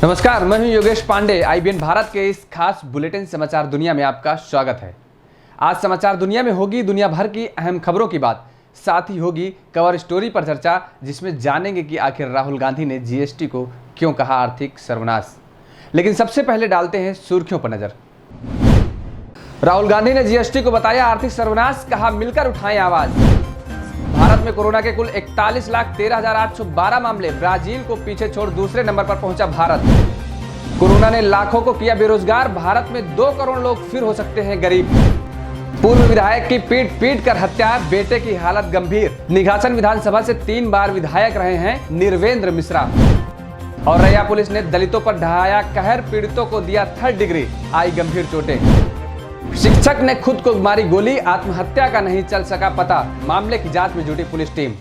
नमस्कार, मैं हूं योगेश पांडे। आईबीएन भारत के इस खास बुलेटिन समाचार दुनिया में आपका स्वागत है। आज समाचार दुनिया में होगी दुनिया भर की अहम खबरों की बात, साथ ही होगी कवर स्टोरी पर चर्चा, जिसमें जानेंगे कि आखिर राहुल गांधी ने जीएसटी को क्यों कहा आर्थिक सर्वनाश। लेकिन सबसे पहले डालते हैं सुर्खियों पर नजर। राहुल गांधी ने जीएसटी को बताया आर्थिक सर्वनाश, कहा मिलकर उठाएं आवाज। भारत में कोरोना के कुल 41,13,812 मामले, ब्राजील को पीछे छोड़ दूसरे नंबर पर पहुंचा भारत। कोरोना ने लाखों को किया बेरोजगार, भारत में 2 करोड़ लोग फिर हो सकते हैं गरीब। पूर्व विधायक की पीट कर हत्या, बेटे की हालत गंभीर। निघासन विधानसभा से 3 बार विधायक रहे हैं निर्वेंद्र मिश्रा। और रैया पुलिस ने दलितों पर ढहाया कहर, पीड़ितों को दिया 3rd डिग्री, आई गंभीर चोटें। शिक्षक ने खुद को मारी गोली, आत्महत्या का नहीं चल सका पता, मामले की जांच में जुटी पुलिस टीम।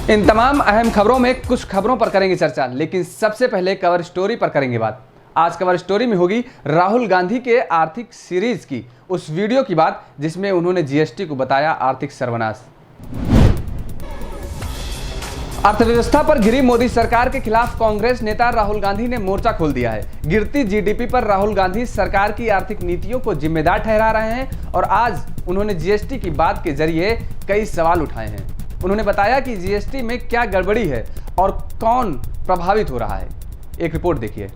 इन तमाम अहम खबरों में कुछ खबरों पर करेंगे चर्चा, लेकिन सबसे पहले कवर स्टोरी पर करेंगे बात। आज कवर स्टोरी में होगी राहुल गांधी के आर्थिक सीरीज की उस वीडियो की बात, जिसमें उन्होंने जीएसटी को बताया आर्थिक सर्वनाश। अर्थव्यवस्था पर घिरी मोदी सरकार के खिलाफ कांग्रेस नेता राहुल गांधी ने मोर्चा खोल दिया है। गिरती जीडीपी पर राहुल गांधी सरकार की आर्थिक नीतियों को जिम्मेदार ठहरा रहे हैं और आज उन्होंने जीएसटी की बात के जरिए कई सवाल उठाए हैं। उन्होंने बताया कि जीएसटी में क्या गड़बड़ी है और कौन प्रभावित हो रहा है। एक रिपोर्ट देखिए।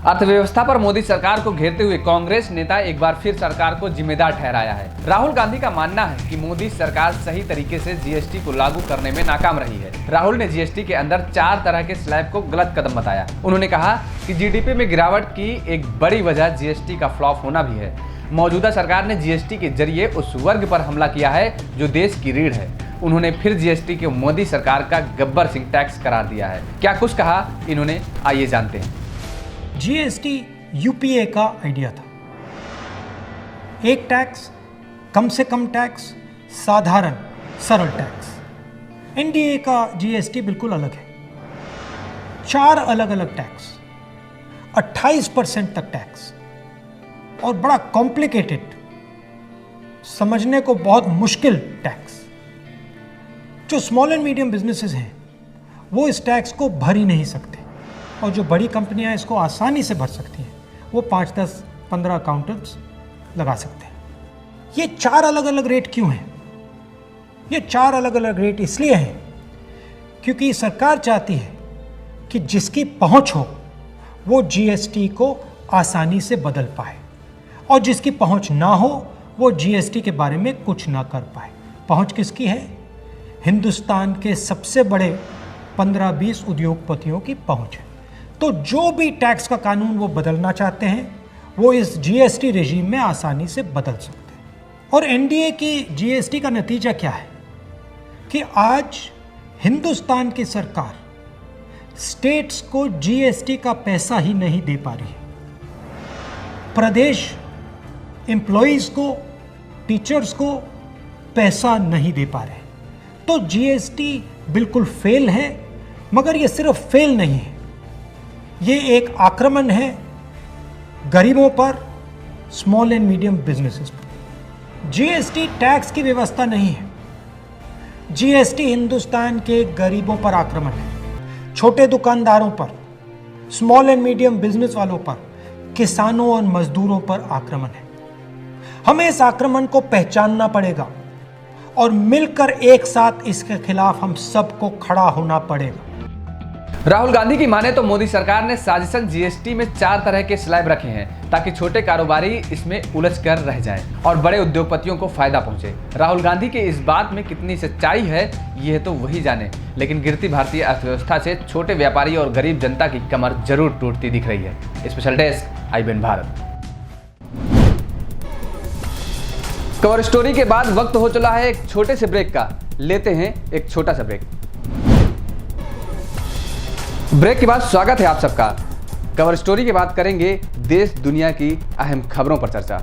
अर्थव्यवस्था पर मोदी सरकार को घेरते हुए कांग्रेस नेता एक बार फिर सरकार को जिम्मेदार ठहराया है। राहुल गांधी का मानना है कि मोदी सरकार सही तरीके से जीएसटी को लागू करने में नाकाम रही है। राहुल ने जीएसटी के अंदर 4 तरह के स्लैब को गलत कदम बताया। उन्होंने कहा कि जीडीपी में गिरावट की एक बड़ी वजह जीएसटी का फ्लॉप होना भी है। मौजूदा सरकार ने जीएसटी के जरिए उस वर्ग पर हमला किया है जो देश की रीढ़ है। उन्होंने फिर जीएसटी को मोदी सरकार का गब्बर सिंह टैक्स करार दिया है। क्या कुछ कहा इन्होंने, आइए जानते हैं। जीएसटी यूपीए का आइडिया था। एक टैक्स, कम से कम टैक्स, साधारण सरल टैक्स। एनडीए का जीएसटी बिल्कुल अलग है। 4 अलग अलग टैक्स, 28% तक टैक्स और बड़ा कॉम्प्लिकेटेड, समझने को बहुत मुश्किल टैक्स। जो स्मॉल एंड मीडियम बिजनेसेस हैं वो इस टैक्स को भर ही नहीं सकते और जो बड़ी कंपनियां इसको आसानी से भर सकती हैं वो 5, 10, 15 अकाउंटेंट्स लगा सकते हैं। ये 4 अलग अलग रेट क्यों हैं? ये 4 अलग अलग रेट इसलिए हैं क्योंकि सरकार चाहती है कि जिसकी पहुंच हो वो जीएसटी को आसानी से बदल पाए और जिसकी पहुंच ना हो वो जीएसटी के बारे में कुछ ना कर पाए। पहुंच किसकी है? हिंदुस्तान के सबसे बड़े 15-20 उद्योगपतियों की पहुंच है। तो जो भी टैक्स का कानून वो बदलना चाहते हैं वो इस जीएसटी रेजीम में आसानी से बदल सकते हैं। और एनडीए की जीएसटी का नतीजा क्या है कि आज हिंदुस्तान की सरकार स्टेट्स को जीएसटी का पैसा ही नहीं दे पा रही है। प्रदेश एम्प्लॉइज को, टीचर्स को पैसा नहीं दे पा रहे। तो जीएसटी बिल्कुल फेल है, मगर ये सिर्फ फेल नहीं है, ये एक आक्रमण है गरीबों पर, स्मॉल एंड मीडियम बिजनेसेस पर। जीएसटी टैक्स की व्यवस्था नहीं है, जीएसटी हिंदुस्तान के गरीबों पर आक्रमण है, छोटे दुकानदारों पर, स्मॉल एंड मीडियम बिजनेस वालों पर, किसानों और मजदूरों पर आक्रमण है। हमें इस आक्रमण को पहचानना पड़ेगा और मिलकर एक साथ इसके खिलाफ हम सबको खड़ा होना पड़ेगा। राहुल गांधी की माने तो मोदी सरकार ने साजिशन जीएसटी में 4 तरह के स्लैब रखे हैं ताकि छोटे कारोबारी इसमें उलझ कर रह जाएं और बड़े उद्योगपतियों को फायदा पहुंचे। राहुल गांधी के इस बात में कितनी सच्चाई है यह तो वही जाने, लेकिन गिरती भारतीय अर्थव्यवस्था से छोटे व्यापारी और गरीब जनता की कमर जरूर टूटती दिख रही है। Special desk, IBN Bharat. Cover story के बाद वक्त हो चला है एक छोटे से ब्रेक का। लेते हैं एक छोटा सा ब्रेक। ब्रेक के बाद स्वागत है आप सबका। कवर स्टोरी के बाद करेंगे देश दुनिया की अहम खबरों पर चर्चा।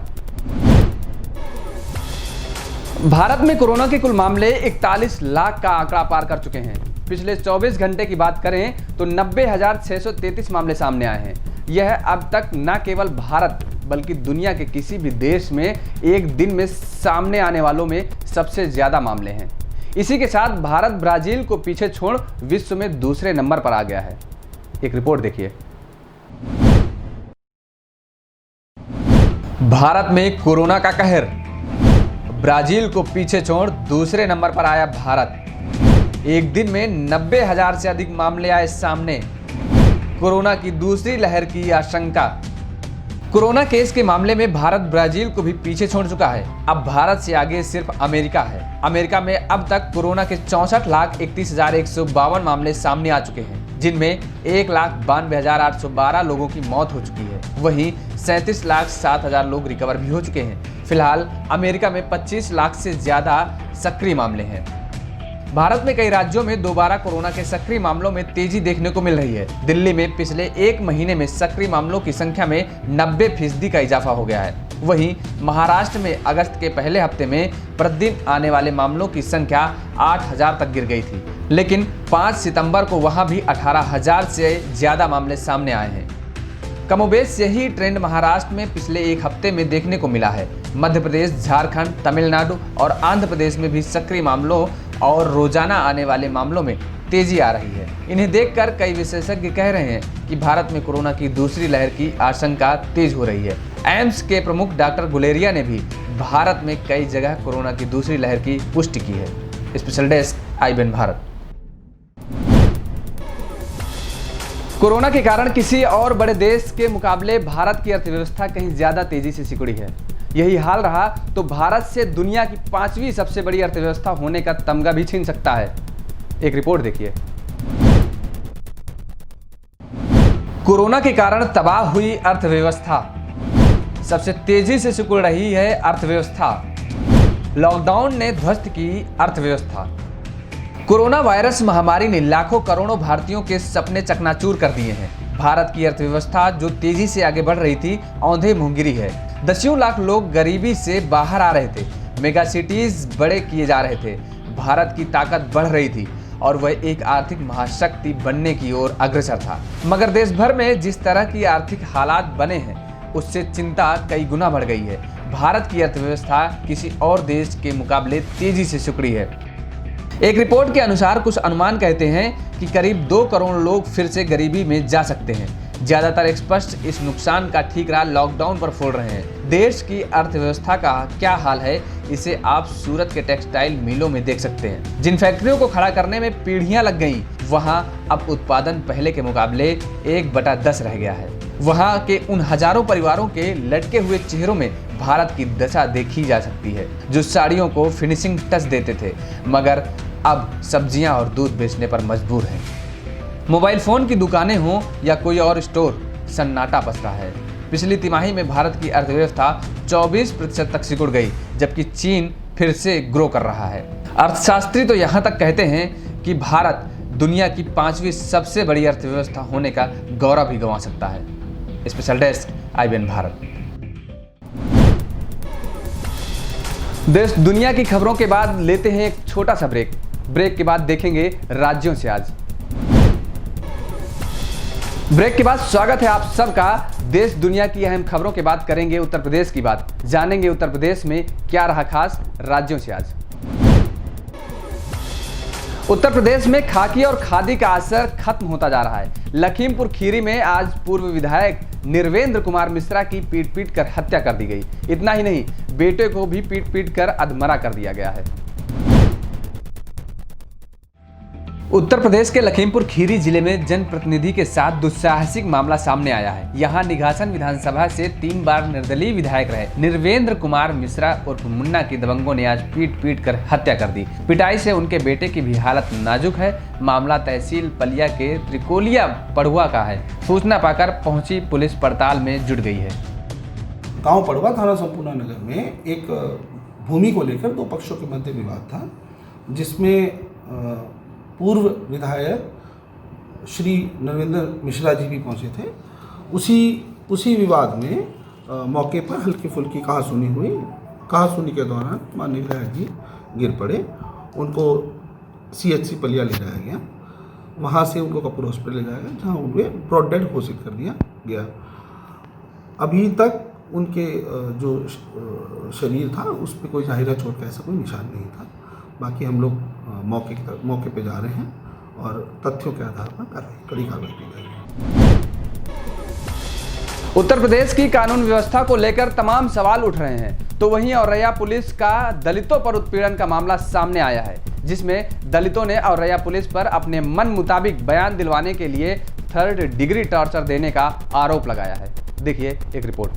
भारत में कोरोना के कुल मामले 41 लाख का आंकड़ा पार कर चुके हैं। पिछले 24 घंटे की बात करें तो 90,633 मामले सामने आए हैं। यह अब तक न केवल भारत बल्कि दुनिया के किसी भी देश में एक दिन में सामने आने वालों में सबसे ज्यादा मामले हैं। इसी के साथ भारत ब्राजील को पीछे छोड़ विश्व में दूसरे नंबर पर आ गया है। एक रिपोर्ट देखिए। भारत में कोरोना का कहर, ब्राजील को पीछे छोड़ दूसरे नंबर पर आया भारत। एक दिन में 90,000 से अधिक मामले आए सामने। कोरोना की दूसरी लहर की आशंका। कोरोना केस के मामले में भारत ब्राजील को भी पीछे छोड़ चुका है। अब भारत से आगे सिर्फ अमेरिका है। अमेरिका में अब तक कोरोना के 64,31,152 मामले सामने आ चुके हैं, जिनमें 1,92,812 लोगों की मौत हो चुकी है। वहीं 37,07,000 लोग रिकवर भी हो चुके हैं। फिलहाल अमेरिका में 25 लाख से ज्यादा सक्रिय मामले हैं। भारत में कई राज्यों में दोबारा कोरोना के सक्रिय मामलों में तेजी देखने को मिल रही है। दिल्ली में पिछले एक महीने में सक्रिय मामलों की संख्या में 90% का इजाफा हो गया है। वहीं महाराष्ट्र में अगस्त के पहले हफ्ते में प्रतिदिन आने वाले मामलों की संख्या 8,000 तक गिर गई थी, लेकिन 5 सितंबर को वहां भी 18,000 से ज्यादा मामले सामने आए हैं। कमोबेश यही ट्रेंड महाराष्ट्र में पिछले एक हफ्ते में देखने को मिला है। मध्य प्रदेश, झारखंड, तमिलनाडु और आंध्र प्रदेश में भी सक्रिय मामलों और रोजाना आने वाले मामलों में तेजी आ रही है। इन्हें देखकर कई विशेषज्ञ कह रहे हैं कि भारत में कोरोना की दूसरी लहर की आशंका तेज हो रही है। एम्स के प्रमुख डॉक्टर गुलेरिया ने भी भारत में कई जगह कोरोना की दूसरी लहर की पुष्टि की है। Special desk IBN Bharat. Corona के कारण किसी और बड़े देश के मुकाबले भारत की अर्थव्यवस्था कहीं ज्यादा तेजी से सिकुड़ी है। यही हाल रहा तो भारत से दुनिया की 5वीं सबसे बड़ी अर्थव्यवस्था होने का तमगा भी छीन सकता है। एक रिपोर्ट देखिए। कोरोना के कारण तबाह हुई अर्थव्यवस्था। सबसे तेजी से सिकुड़ रही है अर्थव्यवस्था। लॉकडाउन ने ध्वस्त की अर्थव्यवस्था। कोरोना वायरस महामारी ने लाखों करोड़ों भारतीयों के सपने चकनाचूर कर दिए हैं। भारत की अर्थव्यवस्था जो तेजी से आगे बढ़ रही थी, औंधे मुंह गिरी है। दसियों लाख लोग गरीबी से बाहर आ रहे थे। मेगा सिटीज बड़े किए जा रहे थे। भारत की ताकत बढ़ रही थी और वह एक आर्थिक महाशक्ति बनने की ओर अग्रसर था। मगर देश भर में जिस तरह की आर्थिक हालात बने हैं, उससे चिंता कई गुना बढ़ गई है। भारत की अर्थव्यवस्था किसी और देश के मुकाबले तेजी से सिकुड़ी है। एक रिपोर्ट के अनुसार कुछ अनुमान कहते हैं कि करीब 2 करोड़ लोग फिर से गरीबी में जा सकते हैं। ज्यादातर एक्सपर्ट्स इस नुकसान का ठीकरा लॉकडाउन पर फोड़ रहे हैं। देश की अर्थव्यवस्था का क्या हाल है, इसे आप सूरत के टेक्सटाइल मिलों में देख सकते हैं। जिन फैक्ट्रियों को खड़ा करने में पीढ़ियां लग गईं, वहां अब उत्पादन पहले के मुकाबले 1/10 रह गया है। वहां के उन हजारों परिवारों के लटके हुए चेहरों में भारत की दशा देखी जा सकती है, जो साड़ियों को फिनिशिंग टच देते थे मगर अब सब्जियां और दूध बेचने पर मजबूर हैं। मोबाइल फोन की दुकानें हों या कोई और स्टोर, सन्नाटा पस रहा है। पिछली तिमाही में भारत की अर्थव्यवस्था 24% तक सिकुड़ गई, जबकि चीन फिर से ग्रो कर रहा है। अर्थशास्त्री तो यहाँ तक कहते हैं कि भारत दुनिया की 5वीं सबसे बड़ी अर्थव्यवस्था होने का गौरव भी गंवा सकता है। Special desk IBN Bharat. देश दुनिया की खबरों के बाद लेते हैं एक छोटा सा ब्रेक। ब्रेक के बाद देखेंगे राज्यों से आज। ब्रेक के बाद स्वागत है आप सबका। देश दुनिया की अहम खबरों के बाद करेंगे उत्तर प्रदेश की बात। जानेंगे उत्तर प्रदेश में क्या रहा खास, राज्यों से आज। उत्तर प्रदेश में खाकी और खादी का असर खत्म होता जा रहा है। लखीमपुर खीरी में आज पूर्व विधायक निर्वेंद्र कुमार मिश्रा की पीट कर हत्या कर दी गई। इतना ही नहीं, बेटे को भी पीट कर अधमरा कर दिया गया है। उत्तर प्रदेश के लखीमपुर खीरी जिले में जनप्रतिनिधि के साथ दुस्साहसिक मामला सामने आया है। यहां निघासन विधानसभा से 3 बार निर्दलीय विधायक रहे निर्वेंद्र कुमार मिश्रा उर्फ मुन्ना की दबंगों ने आज पीट कर हत्या कर दी। पिटाई से उनके बेटे की भी हालत नाजुक है। मामला तहसील पलिया के त्रिकोलिया पढ़ुआ का है। सूचना पाकर पहुंची पुलिस पड़ताल में जुट गई है। गांव पड़ुआ थाना संपूर्ण नगर में एक भूमि को लेकर 2 पक्षों के मध्य विवाद था, जिसमें पूर्व विधायक श्री नरेंद्र मिश्रा जी भी पहुंचे थे। उसी विवाद में मौके पर हल्की फुल्की कहासुनी हुई। कहासुनी के दौरान माननीय विधायक जी गिर पड़े। उनको CHC पलिया ले जाया गया। वहां से उनको कपूर हॉस्पिटल ले जाया गया, जहां उन्हें ब्रॉड डेड घोषित कर दिया गया। अभी तक उनके जो शरीर था उस पर कोई जाहिरा चोट का ऐसा कोई निशान नहीं था। बाकी हम लोग मौके पे जा रहे हैं और तथ्यों के आधार पर कड़ी कार्रवाई की जाएगी। उत्तर प्रदेश की कानून व्यवस्था को लेकर तमाम सवाल उठ रहे हैं, तो वहीं औरैया पुलिस का दलितों पर उत्पीड़न का मामला सामने आया है, जिसमें दलितों ने औरैया पुलिस पर अपने मन मुताबिक बयान दिलवाने के लिए 3rd डिग्री टॉर्चर देने का आरोप लगाया है। देखिए एक रिपोर्ट।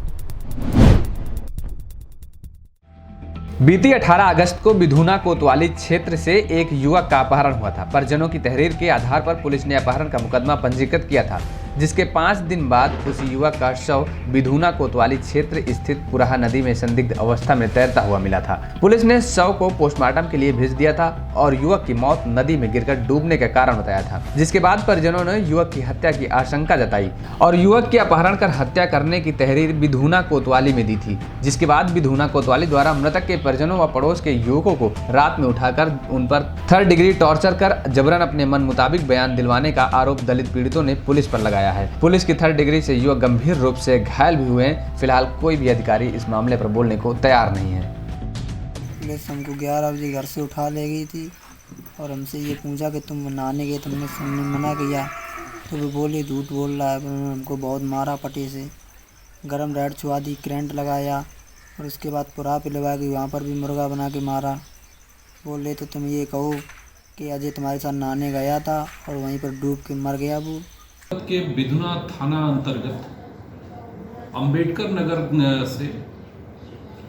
बीती 18 अगस्त को बिधुना कोतवाली क्षेत्र से एक युवक का अपहरण हुआ था। परिजनों की तहरीर के आधार पर पुलिस ने अपहरण का मुकदमा पंजीकृत किया था, जिसके 5 दिन बाद उस युवक का शव बिधुना कोतवाली क्षेत्र स्थित पुराहा नदी में संदिग्ध अवस्था में तैरता हुआ मिला था। पुलिस ने शव को पोस्टमार्टम के लिए भेज दिया था और युवक की मौत नदी में गिरकर डूबने के कारण बताया था, जिसके बाद परिजनों ने युवक की हत्या की आशंका जताई और युवक की अपहरण कर हत्या करने की तहरीर बिधुना कोतवाली में दी थी। जिसके बाद बिधुना कोतवाली द्वारा मृतक के परिजनों व पड़ोस के युवकों को रात में उठाकर उन पर 3rd डिग्री टॉर्चर कर जबरन अपने मन मुताबिक बयान दिलवाने का आरोप दलित पीड़ितों ने पुलिस पर लगाया है। पुलिस की 3rd डिग्री से युवक गंभीर रूप से घायल भी हुए हैं। फिलहाल कोई भी अधिकारी इस मामले पर बोलने को तैयार नहीं है। पुलिस हमको 11 बजे घर से उठा ले गई थी और हमसे ये पूछा कि तुम नहाने गए, हमने मना किया तो वो बोले झूठ बोल रहा है। उन्होंने हमको बहुत मारा, पटे से गरम रेड छुआ दी, करंट लगाया और उसके बाद पुरा पे लगा के वहाँ पर भी मुर्गा बना के मारा। बोले तो तुम ये कहो कि अजय तुम्हारे साथ नहाने गया था और वहीं पर डूब के मर गया। वो के बिधुना थाना अंतर्गत अंबेडकर नगर से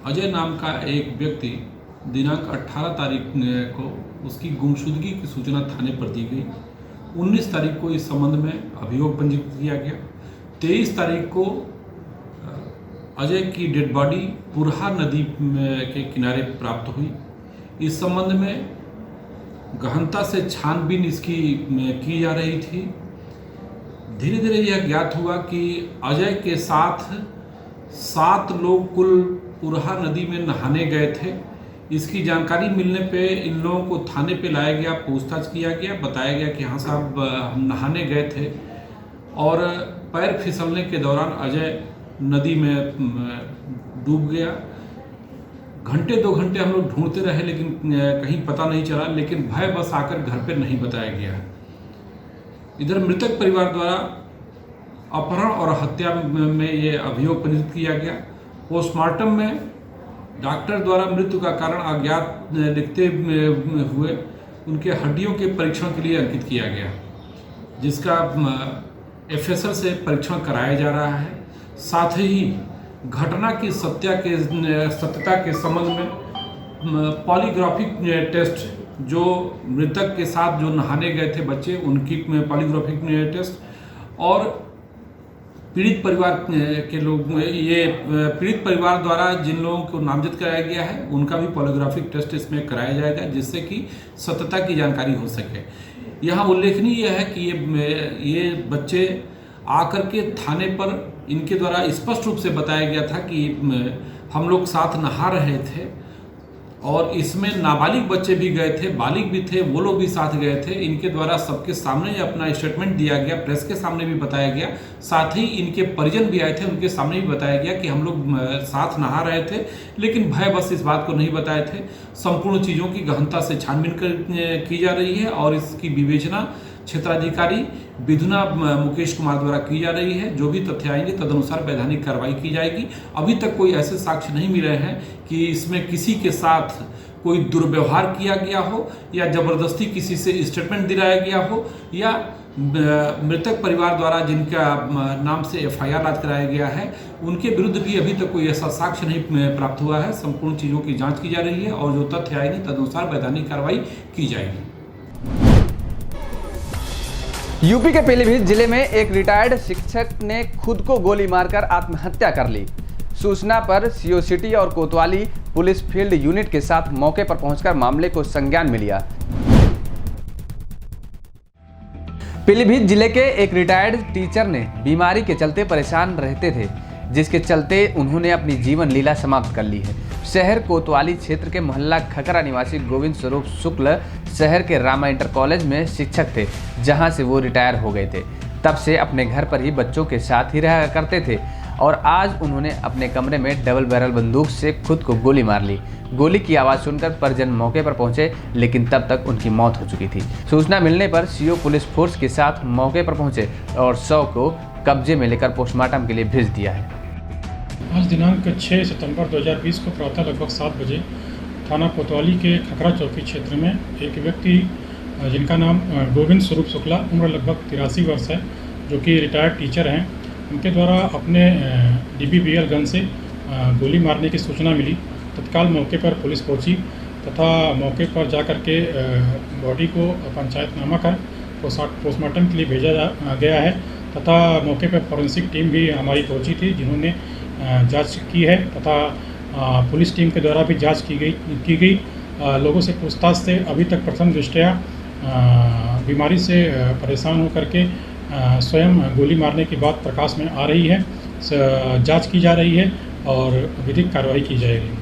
अजय नाम का एक व्यक्ति दिनांक 18 तारीख को उसकी गुमशुदगी की सूचना थाने पर दी गई। 19 तारीख को इस संबंध में अभियोग पंजीकृत किया गया। 23 तारीख को अजय की डेड बॉडी पुराहा नदी के किनारे प्राप्त हुई। इस संबंध में गहनता से छानबीन इसकी की जा रही थी। धीरे धीरे यह ज्ञात हुआ कि अजय के साथ 7 लोग कुल पुराहा नदी में नहाने गए थे। इसकी जानकारी मिलने पे इन लोगों को थाने पे लाया गया, पूछताछ किया गया, बताया गया कि हाँ साहब हम नहाने गए थे और पैर फिसलने के दौरान अजय नदी में डूब गया। घंटे 2 घंटे हम लोग ढूंढते रहे लेकिन कहीं पता नहीं चला, लेकिन भय बस आकर घर पे नहीं बताया गया। इधर मृतक परिवार द्वारा अपहरण और हत्या में ये अभियोग पंजीकृत किया गया। पोस्टमार्टम में डॉक्टर द्वारा मृत्यु का कारण अज्ञात लिखते हुए उनके हड्डियों के परीक्षण के लिए अंकित किया गया, जिसका FSL से परीक्षण कराया जा रहा है। साथ ही घटना की सत्यता के संबंध में पॉलीग्राफिक टेस्ट, जो मृतक के साथ जो नहाने गए थे बच्चे, उनकी पॉलीग्राफिक टेस्ट और पीड़ित परिवार के लोग, ये पीड़ित परिवार द्वारा जिन लोगों को नामजद कराया गया है उनका भी पॉलीग्राफिक टेस्ट इसमें कराया जाएगा, जिससे कि सत्यता की जानकारी हो सके। यहाँ उल्लेखनीय है कि ये बच्चे आकर के थाने पर इनके द्वारा स्पष्ट रूप से बताया गया था कि हम लोग साथ नहा रहे थे और इसमें नाबालिग बच्चे भी गए थे, बालिग भी थे, वो लोग भी साथ गए थे। इनके द्वारा सबके सामने अपना स्टेटमेंट दिया गया, प्रेस के सामने भी बताया गया, साथ ही इनके परिजन भी आए थे, उनके सामने भी बताया गया कि हम लोग साथ नहा रहे थे, लेकिन भय बस इस बात को नहीं बताए थे। संपूर्ण चीज़ों की गहनता से छानबीन की जा रही है और इसकी विवेचना क्षेत्राधिकारी बिधुना मुकेश कुमार द्वारा की जा रही है। जो भी तथ्य आएंगे तदनुसार वैधानिक कार्रवाई की जाएगी। अभी तक कोई ऐसे साक्ष्य नहीं मिले हैं कि इसमें किसी के साथ कोई दुर्व्यवहार किया गया हो या जबरदस्ती किसी से स्टेटमेंट दिलाया गया हो या मृतक परिवार द्वारा जिनका नाम से FIR दर्ज कराया गया है उनके विरुद्ध भी अभी तक कोई ऐसा साक्ष्य नहीं प्राप्त हुआ है। संपूर्ण चीज़ों की जाँच की जा रही है और जो तथ्य आएंगे तदनुसार वैधानिक कार्रवाई की जाएगी। यूपी के पीलीभीत जिले में एक रिटायर्ड शिक्षक ने खुद को गोली मारकर आत्महत्या कर ली। सूचना पर CO सिटी और कोतवाली पुलिस फील्ड यूनिट के साथ मौके पर पहुंचकर मामले को संज्ञान में लिया। पीलीभीत जिले के एक रिटायर्ड टीचर ने बीमारी के चलते परेशान रहते थे, जिसके चलते उन्होंने अपनी जीवन लीला समाप्त कर ली है। शहर कोतवाली क्षेत्र के मोहल्ला खकरा निवासी गोविंद स्वरूप शुक्ल शहर के रामा इंटर कॉलेज में शिक्षक थे, जहां से वो रिटायर हो गए थे। तब से अपने घर पर ही बच्चों के साथ ही रहा करते थे और आज उन्होंने अपने कमरे में डबल बैरल बंदूक से खुद को गोली मार ली। गोली की आवाज़ सुनकर परिजन मौके पर पहुंचे, लेकिन तब तक उनकी मौत हो चुकी थी। सूचना मिलने पर सीओ पुलिस फोर्स के साथ मौके पर पहुंचे और शव को कब्जे में लेकर पोस्टमार्टम के लिए भेज दिया है। आज दिनांक 6 सितंबर 2020 को प्रातः लगभग 7 बजे थाना कोतवाली के खखरा चौकी क्षेत्र में एक व्यक्ति जिनका नाम गोविंद स्वरूप शुक्ला, उम्र लगभग 83 वर्ष है, जो कि रिटायर्ड टीचर हैं, उनके द्वारा अपने DBBL गन से गोली मारने की सूचना मिली। तत्काल मौके पर पुलिस पहुंची तथा मौके पर जाकर के बॉडी को पंचायतनामा कर पोस्टमार्टम के लिए भेजा गया है तथा मौके पर फॉरेंसिक टीम भी हमारी पहुंची थी, जिन्होंने जांच की है तथा पुलिस टीम के द्वारा भी जांच की गई। लोगों से पूछताछ से अभी तक प्रथम दृष्टया बीमारी से परेशान होकर के स्वयं गोली मारने की बात प्रकाश में आ रही है। जांच की जा रही है और विधिक कार्रवाई की जाएगी।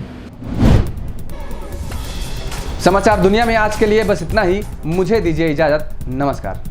समाचार दुनिया में आज के लिए बस इतना ही। मुझे दीजिए इजाज़त। नमस्कार।